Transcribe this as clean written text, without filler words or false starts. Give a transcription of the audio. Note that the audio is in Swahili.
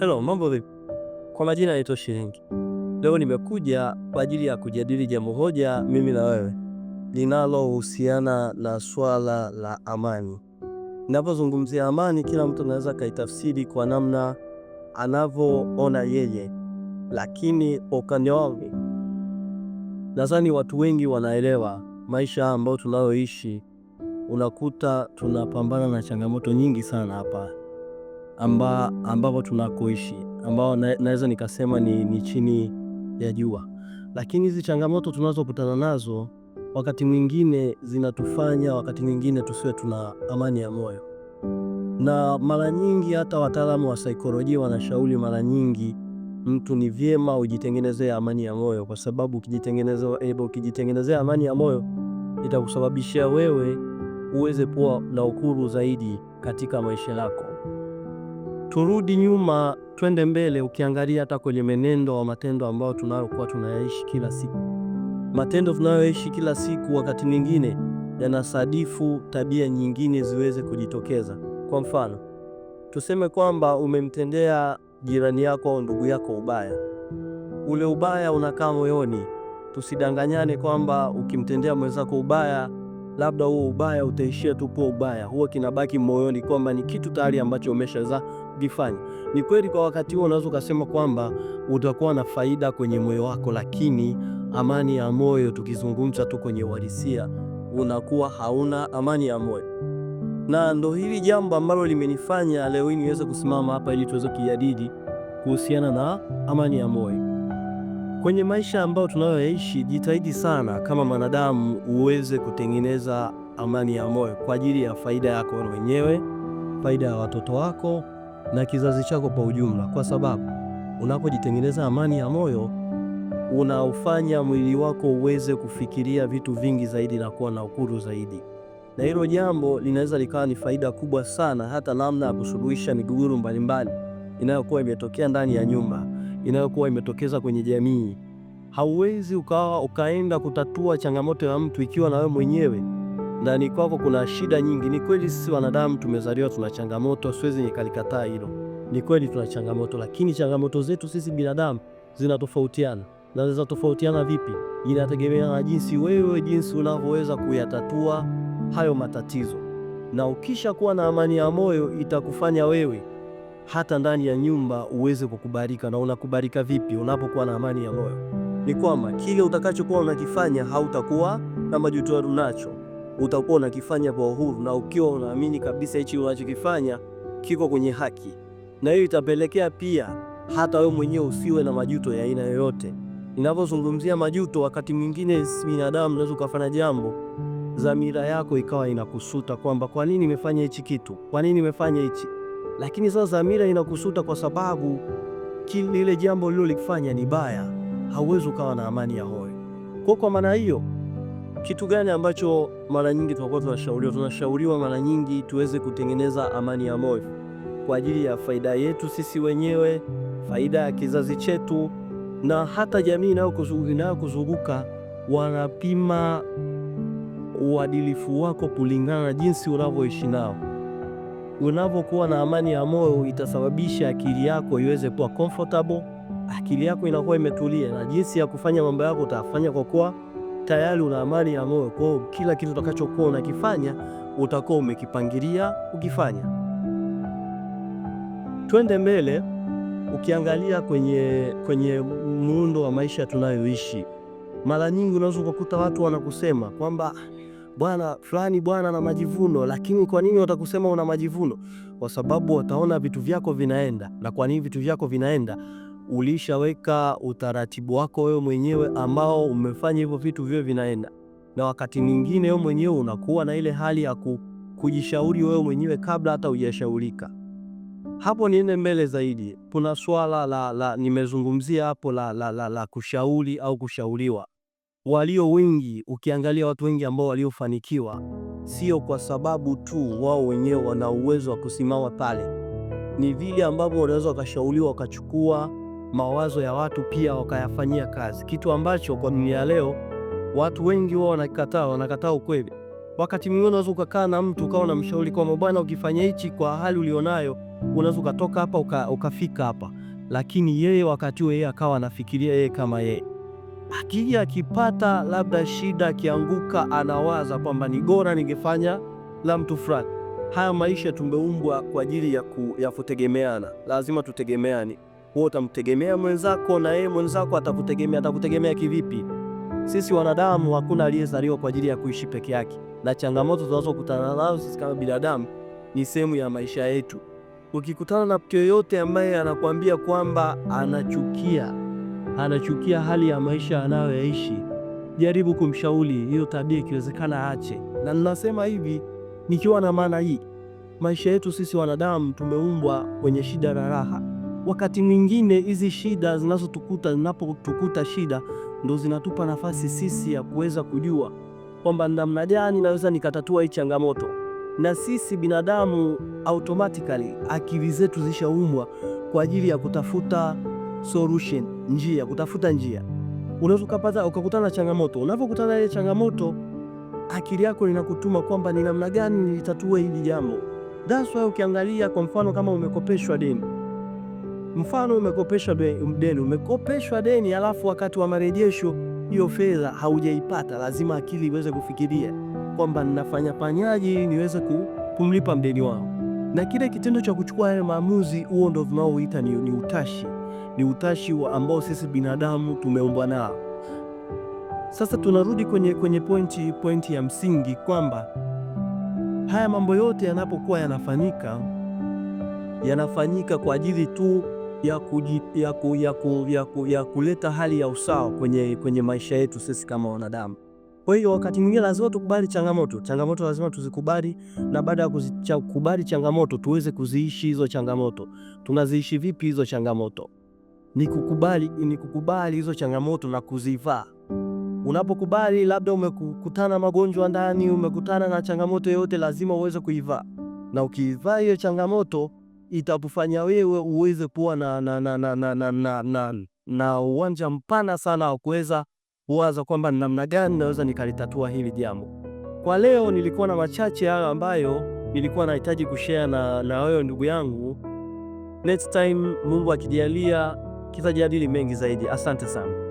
Hello, mambo vipi? Kwa majina naitwa Shilingi. Leo nimekuja kwa ajili ya kujadili jambo moja mimi na wewe linalohusiana na swala la amani. Ninapozungumzia amani, kila mtu anaweza kaitafsiri kwa namna anavyoona yeye, lakini kwa upande wangu nadhani watu wengi wanaelewa maisha ambayo tunayoishi. Unakuta tunapambana na changamoto nyingi sana hapa ambapo tunakoishi, ambao naweza nikasema ni chini ya jua. Lakini hizi changamoto tunazokutana nazo wakati mwingine zinatufanya wakati mwingine tusiwe tuna amani ya moyo, na mara nyingi hata wataalamu wa saikolojia wanashauri mara nyingi mtu ni vyema ujitengenezee amani ya moyo, kwa sababu ukijitengenezea amani ya moyo itakusababishia wewe uweze kuwa na uhuru zaidi katika maisha yako. Turudi nyuma twende mbele, ukiangalia hata kwenye menendo wa matendo ambayo tunayokuwa tunayaishi kila siku. Matendo tunayoishi kila siku wakati mwingine yanasadifu tabia nyingine ziweze kujitokeza. Kwa mfano, tuseme kwamba umemtendea jirani yako au ndugu yako ubaya. Ule ubaya unakaa moyoni. Tusidanganyane kwamba ukimtendea mwenzako ubaya labda huo ubaya utaishia tu kwa ubaya, huo kinabaki moyoni kwamba ni kitu tayari ambacho umeshaanza kufanya. Ni kweli kwa wakati huo unaweza kusema kwamba utakuwa na faida kwenye moyo wako, lakini amani ya moyo, tukizungumza tu kwenye uhalisia, unakuwa hauna amani ya moyo. Na ndo hili jambo ambalo limenifanya leo hii niweze kusimama hapa ili tuweze kujadili kuhusiana na amani ya moyo. Kwenye maisha ambayo tunayoishi, jitahidi sana kama mwanadamu uweze kutengeneza amani ya moyo kwa ajili ya faida yako mwenyewe, faida ya watoto wako na kizazi chako kwa ujumla, kwa sababu unapojitengeneza amani ya moyo unaufanya mwili wako uweze kufikiria vitu vingi zaidi na kuwa na uhuru zaidi, na hilo jambo linaweza likawa ni faida kubwa sana, hata namna ya kusuluhisha migogoro mbalimbali inayokuwa imetokea ndani ya nyumba, inayokuwa imetokeza kwenye jamii. Hauwezi ukaenda kutatua changamoto ya mtu ikiwa na wewe mwenyewe ndani kwako kuna shida nyingi. Ni kweli sisi wanadamu tumezaliwa tuna changamoto, siwezi nikalikataa hilo. Ni kweli tuna changamoto, lakini changamoto zetu sisi binadamu zinatofautiana. Na zinatofautiana vipi? Inategemea na jinsi unavyoweza kuyatatua hayo matatizo. Na ukisha kuwa na amani ya moyo itakufanya wewe hata ndani ya nyumba uweze kukubalika. Na unakubalika vipi unapokuwa na amani ya moyo? Ni kwamba kile utakachokuwa unakifanya hautakuwa na majuto nacho, utakuwa unakifanya kwa uhuru, na ukiwa unaamini kabisa hichi unachokifanya kiko kwenye haki, na hiyo itapelekea pia hata wewe mwenyewe usiwe na majuto ya aina yoyote. Ninapozungumzia majuto, wakati mwingine binadamu unaweza kufanya jambo, dhamira yako ikawa inakusuta kwamba kwa nini nimefanya hichi kitu, kwa nini nimefanya hichi, lakini sasa dhamira inakusuta kwa sababu lile jambo lilolifanya ni baya. Hauwezi ukawa na amani ya moyo. Kwa maana hiyo, kitu gani ambacho mara nyingi tunakuwa tunashauriwa mara nyingi tuweze kutengeneza amani ya moyo kwa ajili ya faida yetu sisi wenyewe, faida ya kizazi chetu, na hata jamii inayokuzunguka. Wanapima uadilifu wako kulingana na jinsi unavyoishi nao. Unapokuwa na amani ya moyo itasababisha akili yako iweze kuwa comfortable, akili yako inakuwa imetulia, na jinsi ya kufanya mambo yako utafanya kwa kuwa tayari una amani ya moyo. Kwa kila kitu utakachokuwa unakifanya utakuwa umekipangilia ukifanya. Twende mbele, ukiangalia kwenye muundo wa maisha tunayoishi, mara nyingi unaweza kukuta watu wanakusema kwamba bwana fulani bwana na majivuno. Lakini kwa nini watakusema una majivuno? Kwa sababu wataona vitu vyako vinaenda. Na kwa nini vitu vyako vinaenda? Ulishaweka utaratibu wako wewe mwenyewe ambao umefanya hivyo vitu vile vinaenda. Na wakati mwingine wewe mwenyewe unakuwa na ile hali ya kujishauri wewe mwenyewe kabla hata hujashaurika. Hapo niende mbele zaidi, kuna swala nimezungumzia hapo la kushauri au kushauriwa. Walio wengi, ukiangalia watu wengi ambao waliofanikiwa, sio kwa sababu tu wao wenyewe wana uwezo wa kusimama pale, ni vile ambavyo wanaweza wakashauriwa, wakachukua mawazo ya watu pia wakayafanyia kazi, kitu ambacho kwa dunia leo watu wengi wao wanakataa ukweli. Wakati mwingine unaweza ukakaa na mtu ukawa unamshauri kwamba bwana, ukifanya hichi kwa hali ulionayo unaweza ukatoka hapa ukafika hapa, lakini yeye wakati huo yeye akawa anafikiria yeye kama yeye. Akija akipata labda shida, akianguka, anawaza kwamba ni bora ningefanya la mtu fulani. Haya maisha tumeumbwa kwa ajili ya kutegemeana, lazima tutegemeane. Wewe utamtegemea mwenzako na yeye mwenzako atakutegemea. Atakutegemea kivipi? Sisi wanadamu hakuna aliyezaliwa kwa ajili ya kuishi peke yake, na changamoto tunazokutana nazo sisi kama binadamu ni sehemu ya maisha yetu. Ukikutana na mtu yoyote ambaye anakuambia kwamba anachukia hali ya maisha anayoishi, jaribu kumshauri hiyo tabia, ikiwezekana aache. Na ninasema hivi nikiwa na maana hii, maisha yetu sisi wanadamu tumeumbwa kwenye shida na raha. Wakati mwingine hizi shida zinapotukuta shida ndo zinatupa nafasi sisi ya kuweza kujua kwamba namna gani naweza nikatatua hii changamoto. Na sisi binadamu automatically akili zetu zishaumbwa kwa ajili ya kutafuta solution, kutafuta njia. Unaweza ukakutana na changamoto. Unapokutana na ile changamoto, akili yako inakutuma kwamba ni namna gani nilitatue hili jambo. That's why ukiangalia kwa mfano kama umekopeshwa deni. Umekopeshwa deni alafu wakati wa marejesho hiyo fedha haujaipata, lazima akili iweze kufikiria kwamba ninafanyaje niweze kumlipa mdeni wangu. Na kile kitendo cha kuchukua haya maamuzi, huo ndio tunaoita ni utashi. Ni utashi ambao sisi binadamu tumeumbwa nao. Sasa tunarudi kwenye pointi ya msingi kwamba haya mambo yote yanapokuwa yanafanyika kwa ajili tu ya kuleta hali ya usawa kwenye maisha yetu sisi kama wanadamu. Kwa hiyo wakati mwingine lazima tukubali changamoto lazima tuzikubali, na baada ya kuzikubali changamoto tuweze kuziishi hizo changamoto. Tunaziishi vipi hizo changamoto? Ni kukubali hizo changamoto na kuzivaa. Unapokubali, labda umekutana magonjwa ndani, umekutana na changamoto yoyote, lazima uweze kuivaa. Na ukiivaa hiyo changamoto itakufanya wewe uweze kuwa na uwanja mpana sana wa kuweza kuwaza kwamba namna gani naweza nikalitatua hili jambo. Kwa leo nilikuwa na machache hayo ambayo nilikuwa nahitaji kushare na wewe ndugu yangu. Next time Mungu akijalia, tutajadili mengi zaidi. Asante sana.